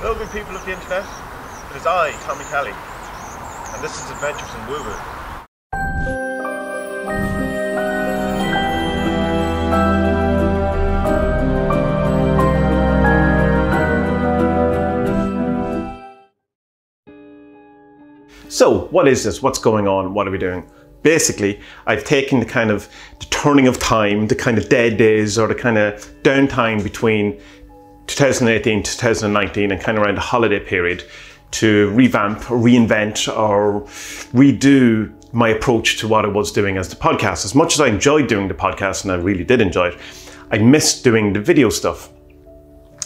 Hello good people of the internet, it is I, Tommy Kelly, and this is Adventures in Woo Woo. So, what is this? What's going on? What are we doing? Basically, I've taken the kind of the turning of time, the kind of dead days or the kind of downtime between 2018 to 2019 and kind of around the holiday period to revamp, or reinvent or redo my approach to what I was doing as the podcast. As much as I enjoyed doing the podcast, and I really did enjoy it, I missed doing the video stuff.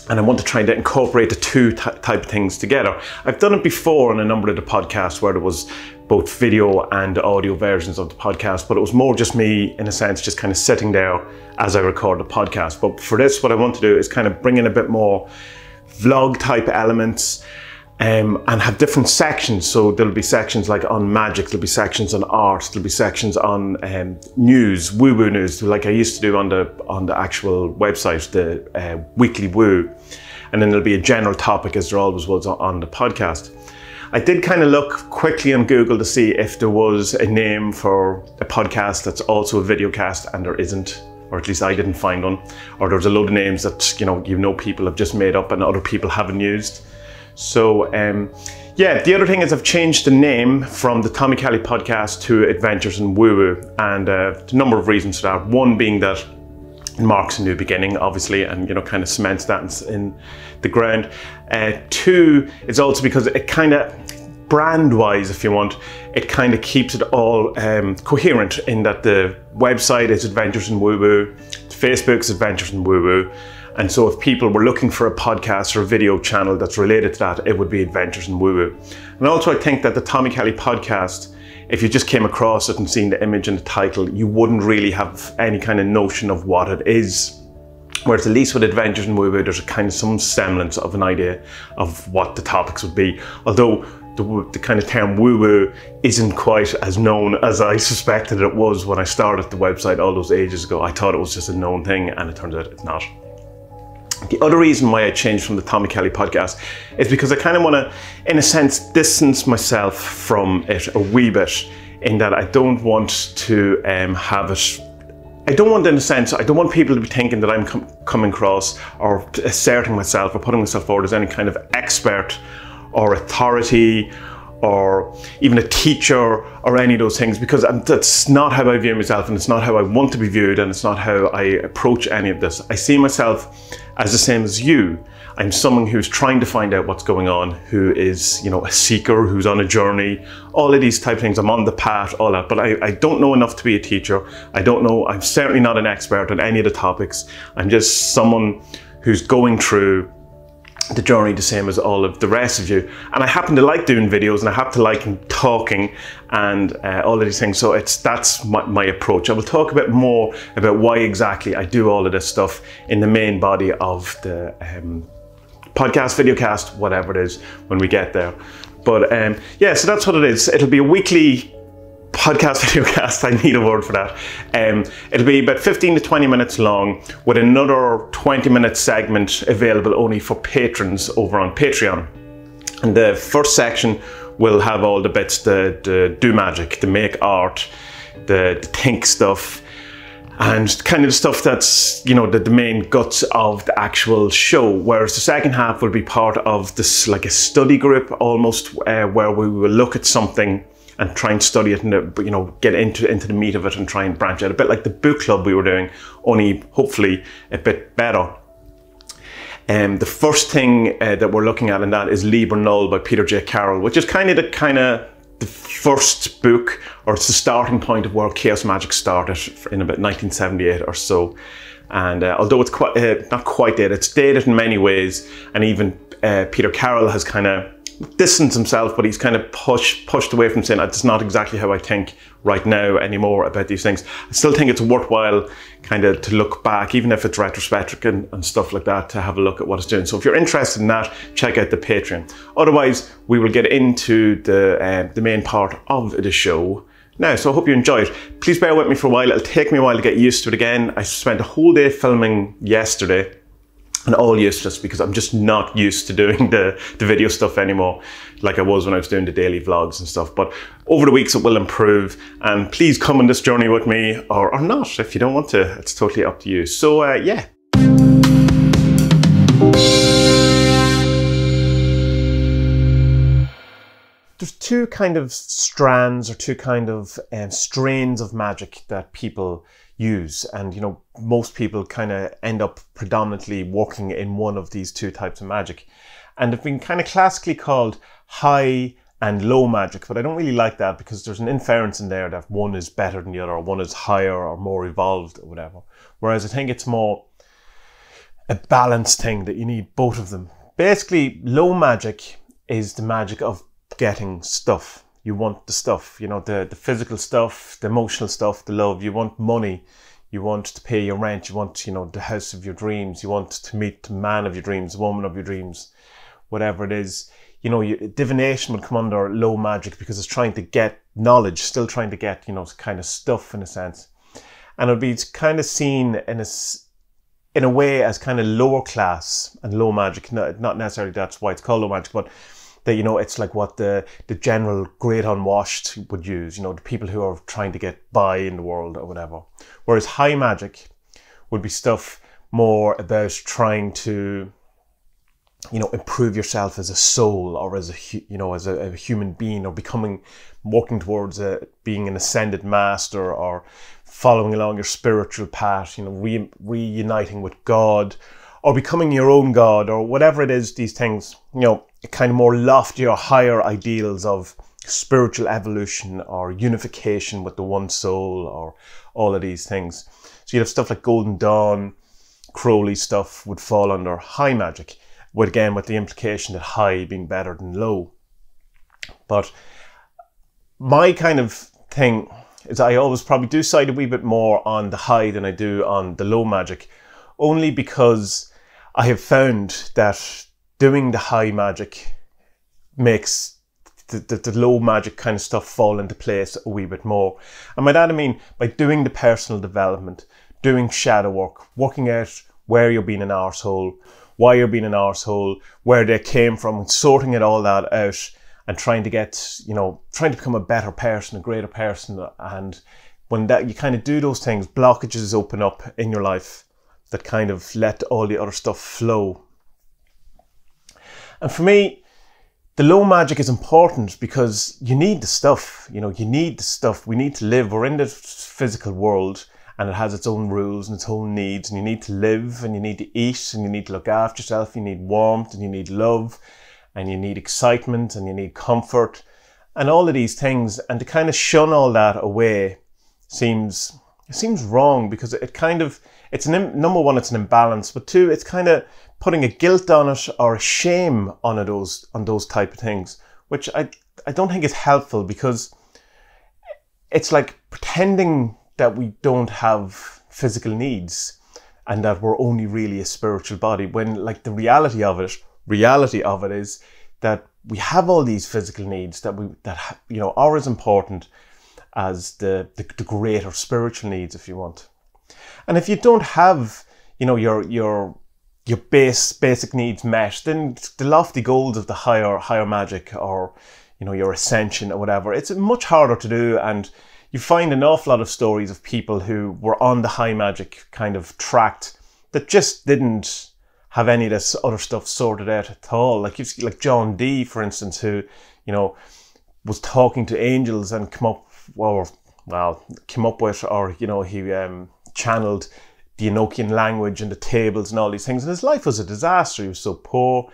And I want to try to incorporate the two type of things together. I've done it before on a number of the podcasts where there was both video and audio versions of the podcast, but it was more just me, in a sense, just kind of sitting there as I record the podcast. But for this, what I want to do is kind of bring in a bit more vlog type elements and have different sections. So there'll be sections like on magic, there'll be sections on art, there'll be sections on news, woo-woo news, like I used to do on the actual website, the Weekly Woo. And then there'll be a general topic, as there always was on the podcast. I did kind of look quickly on Google to see if there was a name for a podcast that's also a video cast, and there isn't, or at least I didn't find one. Or there's a load of names that you know people have just made up and other people haven't used. So yeah, the other thing is I've changed the name from the Tommy Kelly podcast to Adventures in Woo Woo, and a number of reasons for that. One being that it marks a new beginning, obviously, and kind of cements that in the ground. Two, it's also because it kind of, brand-wise, if you want, it kind of keeps it all coherent in that the website is Adventures in Woo Woo, Facebook's Adventures in Woo Woo, and so if people were looking for a podcast or a video channel that's related to that, it would be Adventures in Woo Woo. And also I think that the Tommy Kelly podcast, if you just came across it and seen the image and the title, you wouldn't really have any kind of notion of what it is. Whereas at least with Adventures in Woo Woo, there's a kind of some semblance of an idea of what the topics would be. Although the kind of term woo woo isn't quite as known as I suspected it was when I started the website all those ages ago. I thought it was just a known thing, and it turns out it's not. The other reason why I changed from the Tommy Kelly podcast is because I kind of want to, in a sense, distance myself from it a wee bit, in that I don't want to have it, I don't want people to be thinking that I'm coming across or asserting myself or putting myself forward as any kind of expert or authority or even a teacher or any of those things, because that's not how I view myself, and it's not how I want to be viewed, and it's not how I approach any of this. I see myself as the same as you. I'm someone who's trying to find out what's going on, who is, a seeker, who's on a journey, all of these type of things. I'm on the path, all that, but I don't know enough to be a teacher. I don't know, I'm certainly not an expert on any of the topics. I'm just someone who's going through the journey the same as all of the rest of you. And I happen to like doing videos, and I happen to like talking and all of these things. So that's my approach. I will talk a bit more about why exactly I do all of this stuff in the main body of the podcast, videocast, whatever it is, when we get there. But yeah, so that's what it is. It'll be a weekly podcast, videocast, I need a word for that. It'll be about 15 to 20 minutes long, with another 20-minute segment available only for patrons over on Patreon. And the first section will have all the bits, the do magic, the make art, the think stuff, and kind of stuff that's, the main guts of the actual show. Whereas the second half will be part of this, like a study group almost, where we will look at something and try and study it and get into the meat of it and try and branch out, a bit like the book club we were doing, only hopefully a bit better. The first thing that we're looking at in that is Liver Null by Peter J. Carroll, which is kind of the first book, or it's the starting point of where chaos magic started in about 1978 or so. And although it's not quite dated, it's dated in many ways, and even Peter Carroll has kind of distanced himself, but he's kind of pushed away from saying that's not exactly how I think right now anymore about these things. I still think it's worthwhile kind of to look back, even if it's retrospective and stuff like that, to have a look at what it's doing. So if you're interested in that, check out the Patreon. Otherwise, we will get into the main part of the show now. So I hope you enjoy it. Please bear with me for a while. It'll take me a while to get used to it again. I spent a whole day filming yesterday, and all useless because I'm just not used to doing the video stuff anymore like I was when I was doing the daily vlogs and stuff. But over the weeks it will improve, and please come on this journey with me, or not if you don't want to. It's totally up to you. So yeah. There's two kind of strands, or two kind of strains of magic that people use, and you know, most people kind of end up predominantly working in one of these two types of magic, and they've been kind of classically called high and low magic. But I don't really like that, because there's an inference in there that one is better than the other, or one is higher or more evolved or whatever, whereas I think it's more a balanced thing, that you need both of them. Basically, low magic is the magic of getting stuff. You want the stuff, you know, the physical stuff, the emotional stuff, the love. You want money, you want to pay your rent, you want, you know, the house of your dreams, you want to meet the man of your dreams, the woman of your dreams, whatever it is. You know, divination would come under low magic, because it's trying to get knowledge, still trying to get, you know, kind of stuff in a sense. And it would be kind of seen in a way as kind of lower class and low magic. Not necessarily that's why it's called low magic, but that, you know, it's like what the general great unwashed would use, you know, the people who are trying to get by in the world or whatever. Whereas high magic would be stuff more about trying to, you know, improve yourself as a soul, or as a human being, or working towards being an ascended master, or following along your spiritual path, you know, reuniting with God, or becoming your own God, or whatever it is. These things, you know, kind of more loftier, higher ideals of spiritual evolution or unification with the one soul, or all of these things. So you have stuff like Golden Dawn, Crowley stuff would fall under high magic, with the implication that high being better than low. But my kind of thing is, I always probably do side a wee bit more on the high than I do on the low magic, only because I have found that doing the high magic makes the low magic kind of stuff fall into place a wee bit more. And by that I mean by doing the personal development, doing shadow work, working out where you're being an arsehole, why you're being an arsehole, where they came from, and sorting it all that out, and trying to get, you know, trying to become a better person, a greater person. And when that you kind of do those things, blockages open up in your life that kind of let all the other stuff flow. And for me, the low magic is important because you need the stuff, you know, you need the stuff. We need to live. We're in this physical world, and it has its own rules and its own needs, and you need to live, and you need to eat, and you need to look after yourself. You need warmth, and you need love, and you need excitement, and you need comfort, and all of these things. And to kind of shun all that away seems wrong, because number one, it's an imbalance, but two, it's kind of putting a guilt on it, or a shame on it, on those type of things, which I don't think is helpful, because it's like pretending that we don't have physical needs and that we're only really a spiritual body, when like the reality of it is that we have all these physical needs that you know are as important as the greater spiritual needs, if you want. And if you don't have, you know, your basic needs met, then the lofty goals of the higher magic, or, you know, your ascension or whatever, it's much harder to do. And you find an awful lot of stories of people who were on the high magic kind of tract that just didn't have any of this other stuff sorted out at all. Like you see, like John Dee, for instance, who, you know, was talking to angels and came up with, or, you know, he channeled the Enochian language and the tables and all these things. And his life was a disaster. He was so poor,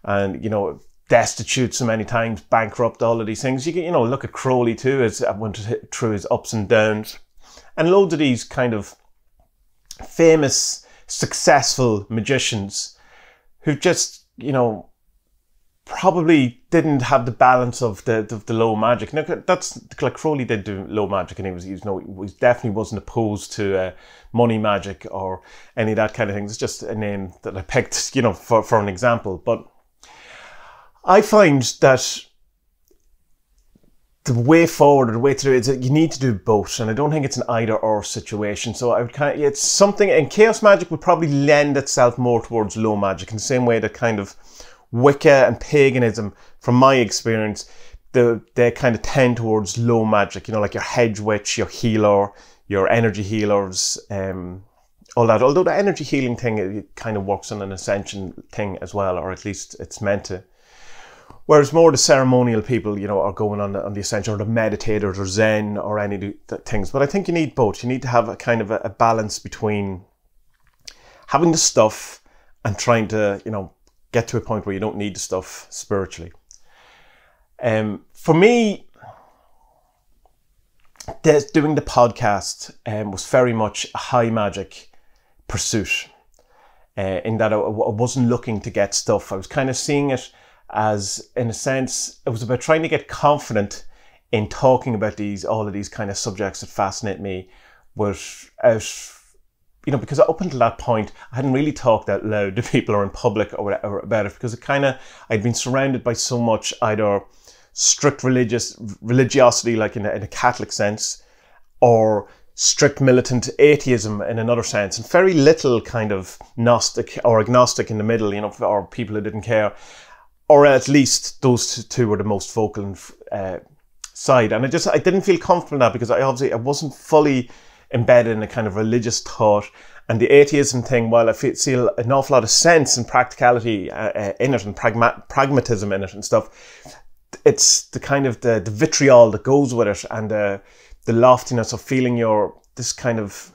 and, you know, destitute so many times, bankrupt, all of these things. You know, look at Crowley too, as I went through his ups and downs, and loads of these kind of famous, successful magicians who just, you know, probably didn't have the balance of the low magic. Now, that's like Crowley did do low magic, and he definitely wasn't opposed to money magic or any of that kind of thing. It's just a name that I picked, you know, for an example. But I find that the way forward, or the way to do it, is that you need to do both, and I don't think it's an either or situation. So I would kind of, it's something, and Chaos Magic would probably lend itself more towards low magic in the same way that kind of Wicca and paganism, from my experience, they kind of tend towards low magic, you know, like your hedge witch, your healer, your energy healers, all that. Although the energy healing thing, it kind of works on an ascension thing as well, or at least it's meant to. Whereas more the ceremonial people, you know, are going on the ascension, or the meditators, or Zen, or any of the things. But I think you need both. You need to have a kind of a balance between having the stuff and trying to, you know, get to a point where you don't need the stuff spiritually. For me, doing the podcast was very much a high magic pursuit, in that I wasn't looking to get stuff. I was kind of seeing it as, in a sense, it was about trying to get confident in talking about all of these kind of subjects that fascinate me, without, you know, because up until that point, I hadn't really talked out loud to people or in public or about it, because I'd been surrounded by so much either strict religiosity, like in a Catholic sense, or strict militant atheism in another sense, and very little kind of Gnostic or agnostic in the middle, you know, or people who didn't care. Or at least those two were the most vocal side. And I didn't feel comfortable in that, because I wasn't fully embedded in a kind of religious thought. And the atheism thing, while I see an awful lot of sense and practicality in it, and pragmatism in it and stuff, it's the kind of the vitriol that goes with it, and the loftiness of feeling this kind of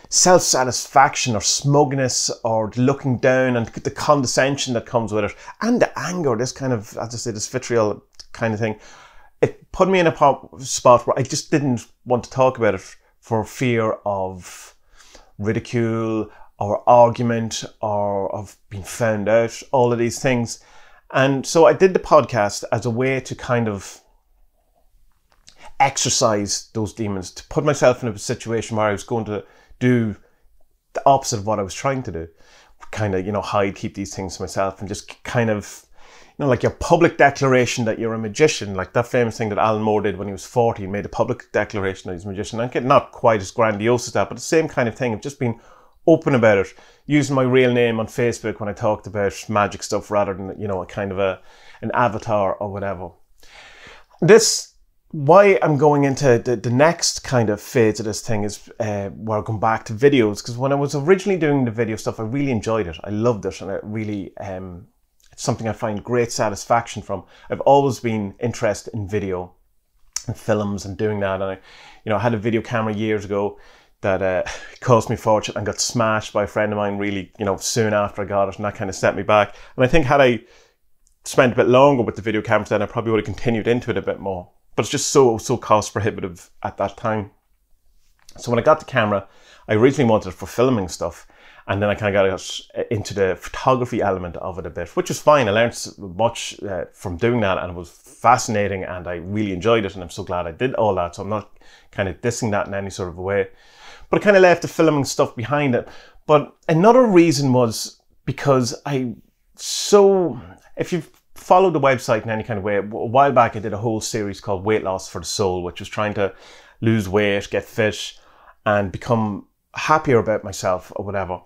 self-satisfaction or smugness, or looking down, and the condescension that comes with it, and the anger, this kind of, as I say, this vitriol kind of thing. It put me in a spot where I just didn't want to talk about it for fear of ridicule or argument or of being found out, all of these things. And so I did the podcast as a way to kind of exercise those demons, to put myself in a situation where I was going to do the opposite of what I was trying to do. Kind of, you know, keep these things to myself, and just kind of, you know, like your public declaration that you're a magician, like that famous thing that Alan Moore did when he was 40, he made a public declaration that he's a magician. And not quite as grandiose as that, but the same kind of thing of just being open about it, using my real name on Facebook when I talked about magic stuff, rather than, you know, a kind of an avatar or whatever. Why I'm going into the next kind of phase of this thing is where I'm going back to videos, because when I was originally doing the video stuff, I really enjoyed it. I loved it, and it really, it's something I find great satisfaction from. I've always been interested in video and films and doing that. And I had a video camera years ago that cost me a fortune and got smashed by a friend of mine really, soon after I got it, and that kind of set me back. And I think had I spent a bit longer with the video camera, then I probably would have continued into it a bit more. But it's just so cost prohibitive at that time. So when I got the camera, I originally wanted it for filming stuff. And then I kind of got into the photography element of it a bit, which was fine. I learned much from doing that, and it was fascinating, and I really enjoyed it. And I'm so glad I did all that. So I'm not kind of dissing that in any sort of a way. But I kind of left the filming stuff behind it. But another reason was because if you've followed the website in any kind of way, a while back I did a whole series called Weight Loss for the Soul, which was trying to lose weight, get fit, and become happier about myself or whatever.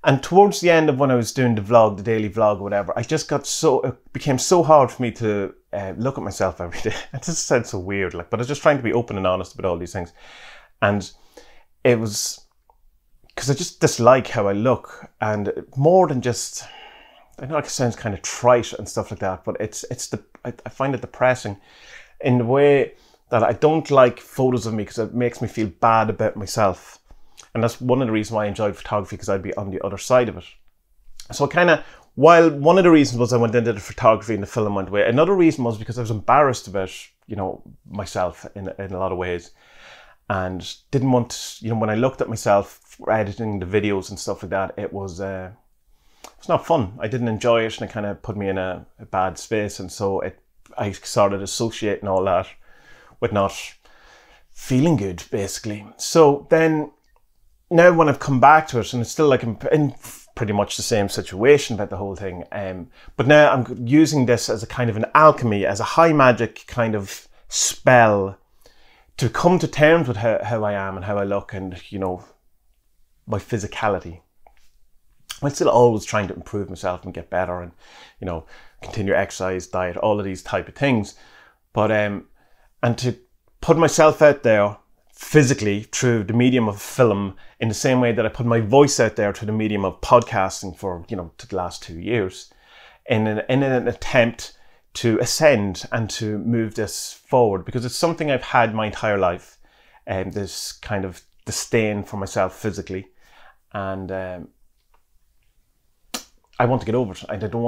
And towards the end of when I was doing the daily vlog or whatever, it became so hard for me to look at myself every day. It just sounds so weird, but I was just trying to be open and honest about all these things. And it was because I just dislike how I look, and more than just, I know it sounds kind of trite and stuff like that, but I find it depressing in the way that I don't like photos of me, because it makes me feel bad about myself. And that's one of the reasons why I enjoyed photography, because I'd be on the other side of it. So while one of the reasons was I went into the photography and the film went away, another reason was because I was embarrassed about, myself in a lot of ways. And didn't want, when I looked at myself editing the videos and stuff like that, it was not fun. I didn't enjoy it, and it kind of put me in a bad space. And so I started associating all that with not feeling good, basically. So then, now when I've come back to it, and it's still like in pretty much the same situation about the whole thing. But now I'm using this as a kind of an alchemy, as a high magic kind of spell to come to terms with how I am and how I look and, you know, my physicality. I'm still always trying to improve myself and get better and, you know, continue exercise, diet, all of these type of things. But, and to put myself out there physically through the medium of film in the same way that I put my voice out there through the medium of podcasting for, you know, to the last 2 years in an attempt to ascend and to move this forward, because it's something I've had my entire life, and this kind of disdain for myself physically, and I want to get over it. I don't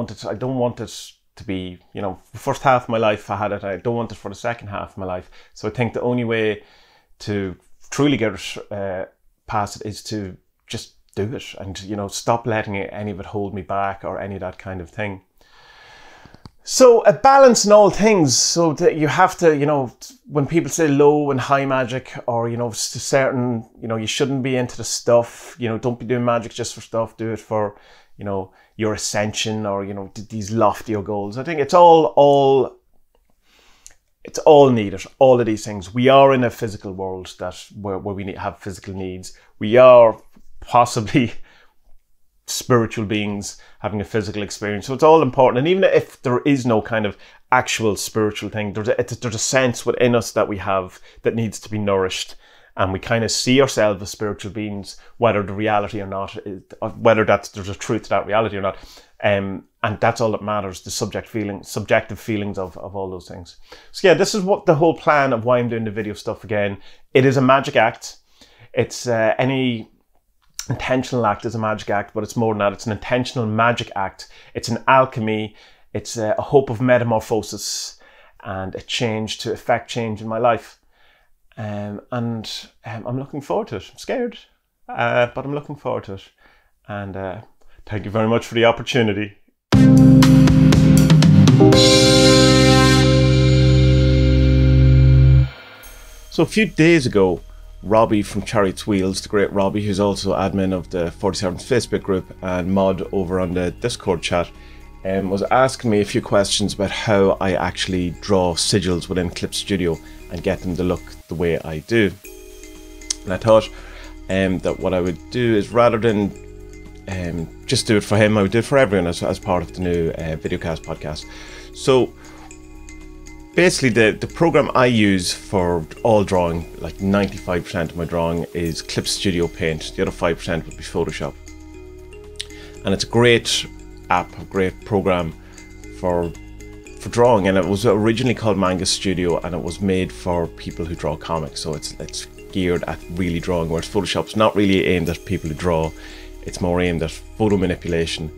want it to be, you know, the first half of my life I had it. I don't want it for the second half of my life. So I think the only way to truly get it past it is to just do it and, you know, stop letting any of it hold me back or any of that kind of thing. So a balance in all things, so that you have to, you know, when people say low and high magic, or, you know, certain, you know, you shouldn't be into the stuff, you know, don't be doing magic just for stuff, do it for, you know, your ascension or, you know, these loftier goals. I think it's all needed, all of these things. We are in a physical world where we need to have physical needs. We are possibly spiritual beings having a physical experience. So it's all important. And even if there is no kind of actual spiritual thing, there's a sense within us that we have that needs to be nourished. And we kind of see ourselves as spiritual beings, whether the reality or not, whether there's a truth to that reality or not. And that's all that matters, the subjective feelings of all those things. So yeah, this is what the whole plan of why I'm doing the video stuff again. It is a magic act. It's any intentional act is a magic act, but it's more than that. It's an intentional magic act. It's an alchemy. It's a hope of metamorphosis and a change to effect change in my life. And I'm looking forward to it. I'm scared, but I'm looking forward to it. And thank you very much for the opportunity. So a few days ago, Robbie from Chariots Wheels, the great Robbie, who's also admin of the 47th Facebook group and mod over on the Discord chat, was asking me a few questions about how I actually draw sigils within Clip Studio and get them to look the way I do. And I thought that what I would do is, rather than just do it for him, I would do it for everyone as part of the new Videocast podcast. So basically the program I use for all drawing, like 95% of my drawing, is Clip Studio Paint. The other 5% would be Photoshop. And it's a great app, a great program for drawing, and it was originally called Manga Studio, and it was made for people who draw comics, so it's geared at really drawing, whereas Photoshop's not really aimed at people who draw. It's more aimed at photo manipulation,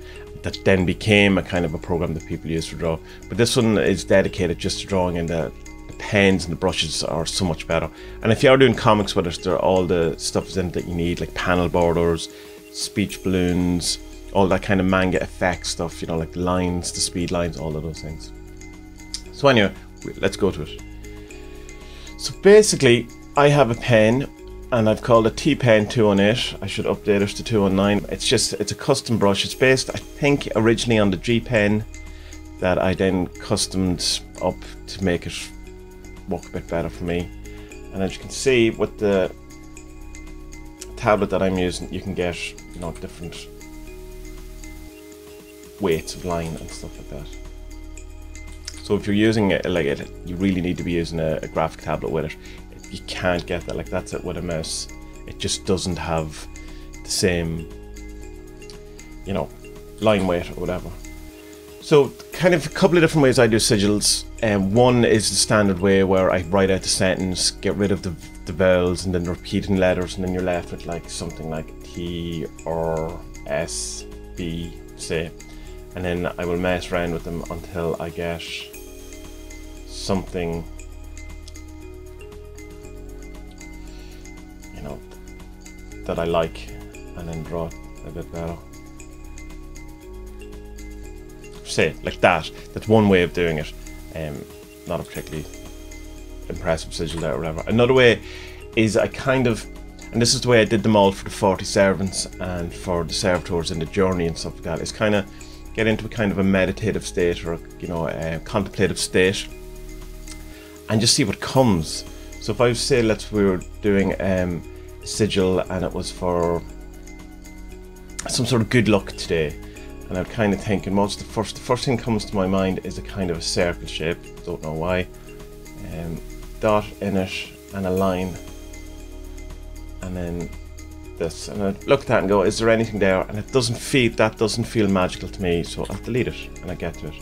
that then became a kind of a program that people use to draw. But this one is dedicated just to drawing, and the pens and the brushes are so much better. And if you are doing comics with it, all the stuff is in it that you need, like panel borders, speech balloons, all that kind of manga effect stuff, you know, like the lines, the speed lines, all of those things. So anyway, let's go to it. So basically, I have a pen, and I've called it T-Pen 218. I should update it to 219. It's a custom brush. It's based, I think, originally on the G-Pen that I then customed up to make it work a bit better for me. And as you can see, with the tablet that I'm using, you can get, you know, different weights of line and stuff like that. So if you're using it like it, you really need to be using a graphic tablet with it. You can't get that, like that's it with a mouse. It just doesn't have the same, you know, line weight or whatever. So kind of a couple of different ways I do sigils. One is the standard way where I write out the sentence, get rid of the vowels and then repeating letters, and then you're left with like something like T or S, B, say. And then I will mess around with them until I get something, you know, that I like, and then draw it a bit better. Say like that. That's one way of doing it. Not a particularly impressive sigil there or whatever. Another way is I And this is the way I did them all for the 40 servants and for the servitors in the journey and stuff like that. It's kind of get into a kind of a meditative state, or you know, a contemplative state, and just see what comes. So if I was say, we were doing sigil, and it was for some sort of good luck today, and I'm kind of thinking, the first thing that comes to my mind is a kind of a circle shape. Don't know why. Dot in it and a line, and then this, and I look at that and go, is there anything there? And that doesn't feel magical to me, so I'll delete it and I get to it.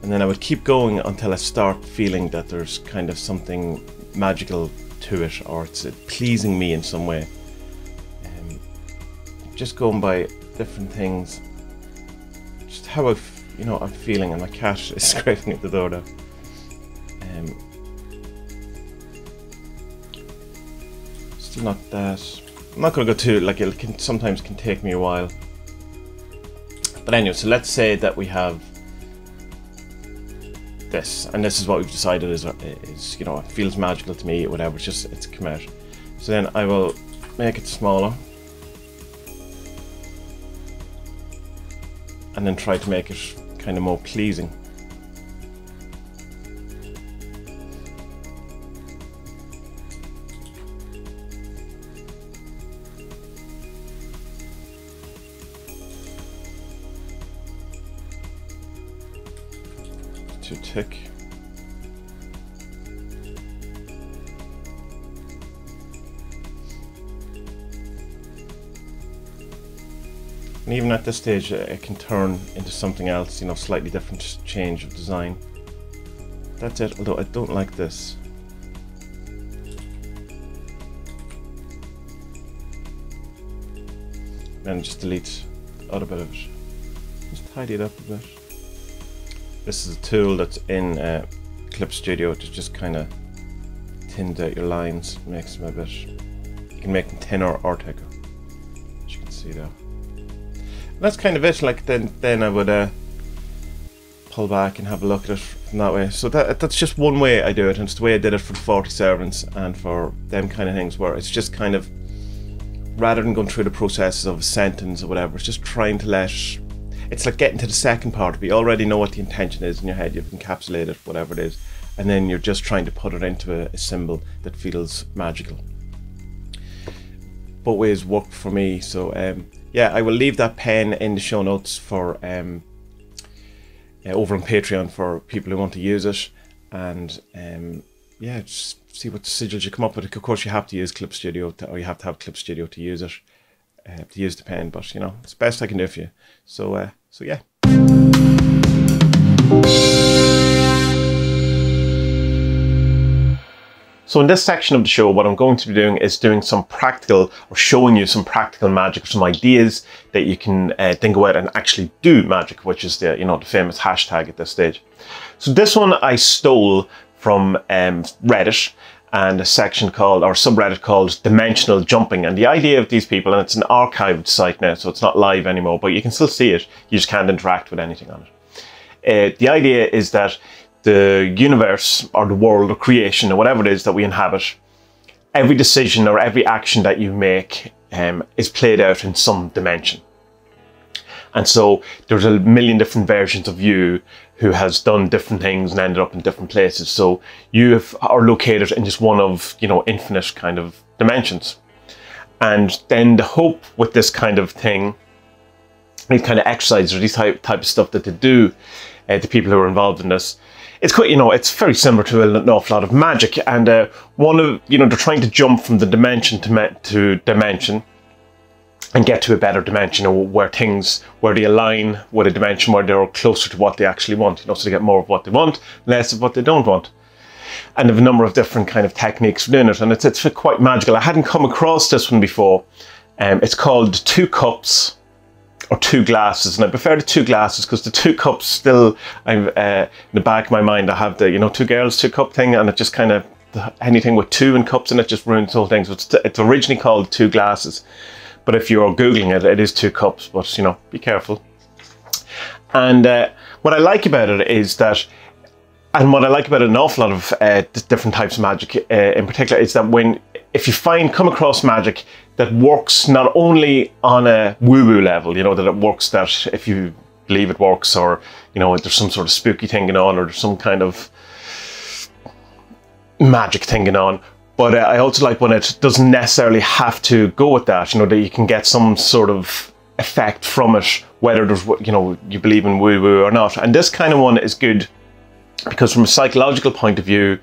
And then I would keep going until I start feeling that there's kind of something magical to it, or it's pleasing me in some way. Just going by different things, just how I'm feeling, and my cat is scraping at the door now. Still not that. I'm not going to go too, like, sometimes can take me a while. But anyway, so let's say that we have this, and this is what we've decided is you know, it feels magical to me, whatever, it's come out. So then I will make it smaller, and then try to make it kind of more pleasing. To tick. And even at this stage, it can turn into something else, you know, slightly different change of design. That's it, although I don't like this. Then just delete the other bit of it. Just tidy it up a bit. This is a tool that's in Clip Studio to just kind of thins out your lines, makes them a bit. You can make them thinner or thicker, as you can see there. And that's kind of it. Like then I would pull back and have a look at it from that way. So that's just one way I do it, and it's the way I did it for the 40 servants and for them kind of things, where it's just kind of, rather than going through the processes of a sentence or whatever, it's just trying to let. It's like getting to the second part of it. You already know what the intention is in your head, you've encapsulated whatever it is, and then you're just trying to put it into a symbol that feels magical. Both ways work for me, so yeah, I will leave that pen in the show notes for over on Patreon for people who want to use it, and yeah, just see what sigils you come up with. Of course, you have to use Clip Studio, or you have to have Clip Studio to use it. To use the pen, but you know, it's the best I can do for you. So yeah. So in this section of the show, what I'm going to be doing is doing some practical, or showing you some practical magic, some ideas that you can then go out and actually do magic, which is the, you know, the famous hashtag at this stage. So this one I stole from Reddit, and a section called, or subreddit called, Dimensional Jumping. And the idea of these people, and it's an archived site now, so it's not live anymore, but you can still see it, you just can't interact with anything on it. The idea is that the universe, or the world, or creation, or whatever it is that we inhabit, every decision or every action that you make is played out in some dimension. And so there's a million different versions of you who has done different things and ended up in different places. So you are located in just one of, you know, infinite kind of dimensions. And then the hope with this kind of thing, these kind of exercises, or these type of stuff that they do, the people who are involved in this, it's quite, you know, it's very similar to an awful lot of magic. And one of, you know, they're trying to jump from the dimension to dimension, and get to a better dimension, or where they align with a dimension where they're closer to what they actually want, you know, so they get more of what they want, less of what they don't want. And they have a number of different kind of techniques for doing it, and it's quite magical. I hadn't come across this one before. It's called 2 cups or 2 glasses, and I prefer the 2 glasses because the 2 cups still, in the back of my mind, I have the, you know, 2 girls, 2 cup thing, and it just kind of, anything with 2 and cups in it just ruins the whole thing. So it's originally called 2 glasses. But if you're Googling it, it is 2 cups, but you know, be careful. And what I like about it is that, and what I like about an awful lot of different types of magic in particular, is that when if you come across magic that works not only on a woo-woo level, you know, that it works, that if you believe it works, or, you know, there's some sort of spooky thing going on, or there's some kind of magic thing going on. But I also like when it doesn't necessarily have to go with that, you know, that you can get some sort of effect from it, whether there's, you know, you believe in woo-woo or not. And this kind of one is good because from a psychological point of view,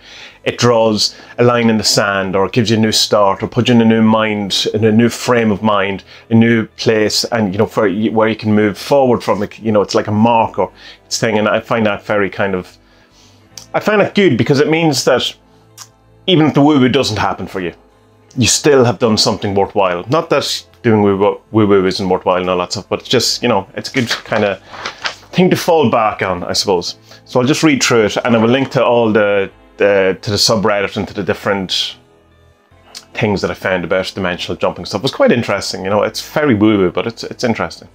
it draws a line in the sand, or it gives you a new start, or puts you in a new mind, in a new frame of mind, a new place, and, you know, for where you can move forward from it. You know, it's like a marker, it's thing, and I find that very kind of, I find it good because it means that even if the woo-woo doesn't happen for you, you still have done something worthwhile. Not that doing woo-woo isn't worthwhile and all that stuff, but it's just, you know, it's a good kind of thing to fall back on, I suppose. So I'll just read through it, and I will link to all to the subreddit and to the different things that I found about dimensional jumping stuff. It was quite interesting, you know, it's very woo-woo, but it's interesting.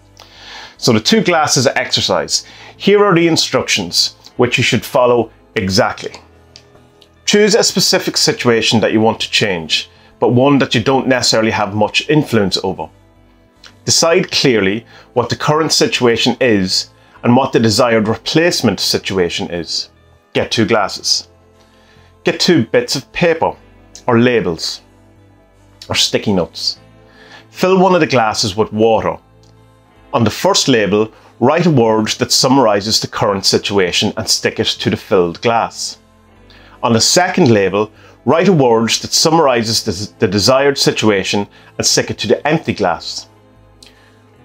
So the 2 glasses exercise. Here are the instructions, which you should follow exactly. Choose a specific situation that you want to change, but one that you don't necessarily have much influence over. Decide clearly what the current situation is and what the desired replacement situation is. Get 2 glasses. Get 2 bits of paper, or labels, or sticky notes. Fill one of the glasses with water. On the first label, write a word that summarises the current situation and stick it to the filled glass. On the second label, write a word that summarises the desired situation and stick it to the empty glass.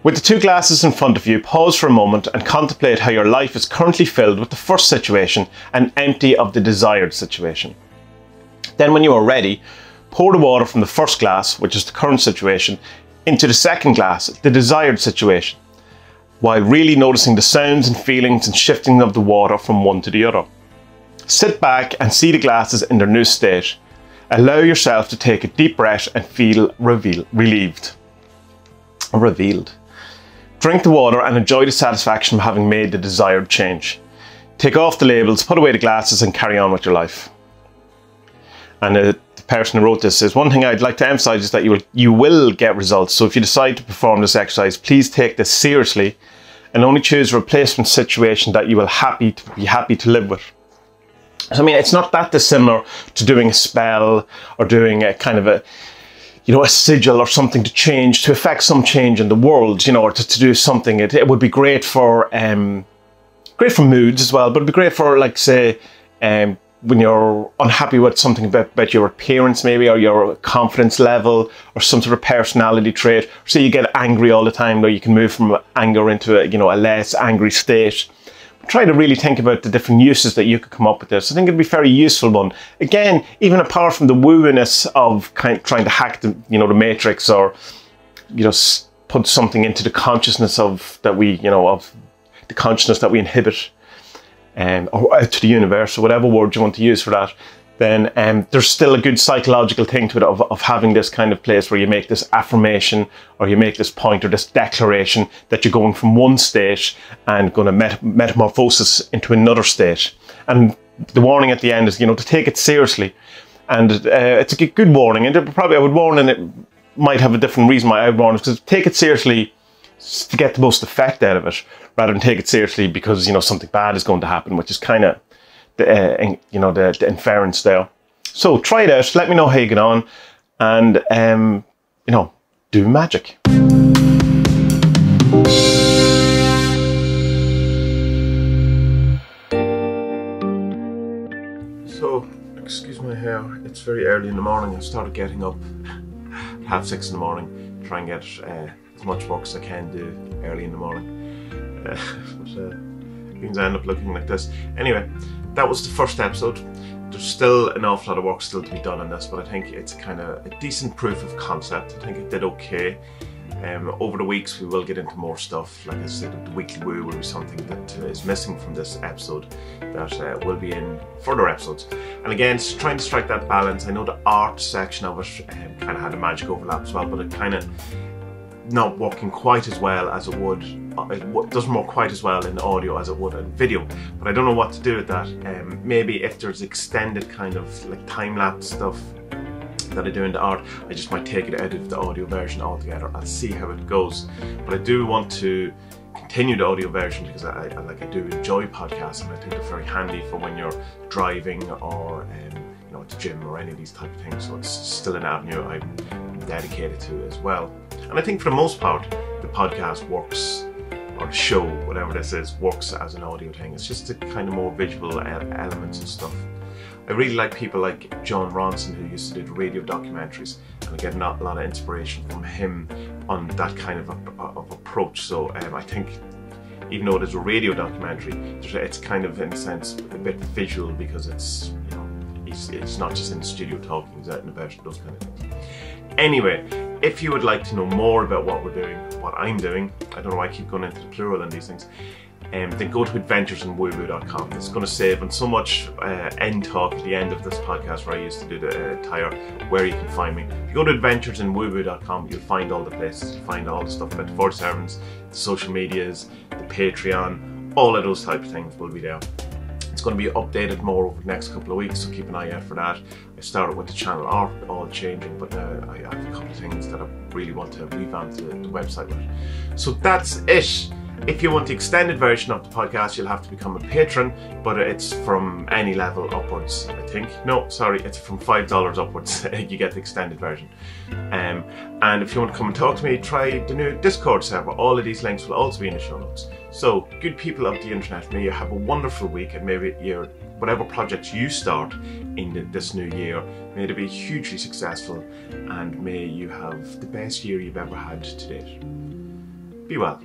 With the 2 glasses in front of you, pause for a moment and contemplate how your life is currently filled with the first situation and empty of the desired situation. Then when you are ready, pour the water from the first glass, which is the current situation, into the second glass, the desired situation, while really noticing the sounds and feelings and shifting of the water from one to the other. Sit back and see the glasses in their new state. Allow yourself to take a deep breath and feel relieved. Or revealed. Drink the water and enjoy the satisfaction of having made the desired change. Take off the labels, put away the glasses, and carry on with your life. And the person who wrote this says, one thing I'd like to emphasize is that you will get results. So if you decide to perform this exercise, please take this seriously and only choose a replacement situation that you will be happy to live with. So, I mean, it's not that dissimilar to doing a spell or doing a kind of a, you know, a sigil or something to affect some change in the world, you know, or to do something. It would be great for moods as well, but it'd be great for, like, say, when you're unhappy with something about your appearance maybe, or your confidence level, or some sort of personality trait. So you get angry all the time, or you can move from anger into a, you know, a less angry state. Try to really think about the different uses that you could come up with this. I think it'd be a very useful one. Again, even apart from the woo-iness of trying to hack the, you know, the matrix, or, you know, put something into the consciousness of that we, you know, of the consciousness that we inhibit, or out to the universe, or whatever word you want to use for that, then there's still a good psychological thing to it of having this kind of place where you make this affirmation, or you make this point or this declaration that you're going from one state and going to metamorphosis into another state. And the warning at the end is, you know, to take it seriously. And it's a good warning, and probably I would warn, and it might have a different reason why I would warn, because take it seriously to get the most effect out of it, rather than take it seriously because, you know, something bad is going to happen, which is kind of you know, the inference there. So try it out, let me know how you get on, and you know, do magic. So, excuse my hair, it's very early in the morning. I started getting up at 6:30 in the morning, try and get as much work as I can do early in the morning. Means I end up looking like this. Anyway, that was the first episode. There's still an awful lot of work still to be done on this, but I think it's kind of a decent proof of concept. I think it did okay. Over the weeks we will get into more stuff. Like I said, the weekly woo will be something that is missing from this episode that will be in further episodes. And again, trying to strike that balance. I know the art section of it kind of had a magic overlap as well, but it kind of not working quite as well as it would. It doesn't work quite as well in audio as it would in video, but I don't know what to do with that. Maybe if there's extended kind of like time-lapse stuff, that I do in the art. I just might take it out of the audio version altogether. I'll see how it goes. But I do want to continue the audio version because I do enjoy podcasts, and I think they're very handy for when you're driving or you know, at the gym or any of these type of things. So it's still an avenue I'm dedicated to as well. And I think for the most part, the podcast works, or the show, whatever this is, works as an audio thing. It's just the kind of more visual elements and stuff. I really like people like John Ronson, who used to do the radio documentaries, and I get a lot of inspiration from him on that kind of approach. So I think, even though it is a radio documentary, it's kind of, in a sense, a bit visual, because it's, you know, he's not just in the studio talking, he's out and about, those kind of things. Anyway, if you would like to know more about what we're doing, what I'm doing, I don't know why I keep going into the plural in these things, then go to adventuresinwoohoo.com. It's going to save on so much end talk at the end of this podcast, where I used to do the entire where you can find me. If you go to adventuresinwoohoo.com, you'll find all the places, you'll find all the stuff about the Forge servants, the social medias, the Patreon, all of those type of things will be there. It's going to be updated more over the next couple of weeks, so keep an eye out for that. I started with the channel art all changing, but I have a couple of things that I really want to revamp the website with. So that's it. If you want the extended version of the podcast, you'll have to become a patron, but it's from any level upwards, I think. No, sorry, it's from $5 upwards. You get the extended version. And if you want to come and talk to me, try the new Discord server. All of these links will also be in the show notes. So, good people of the internet, may you have a wonderful week, and maybe whatever projects you start in this new year, may they be hugely successful, and may you have the best year you've ever had to date. Be well.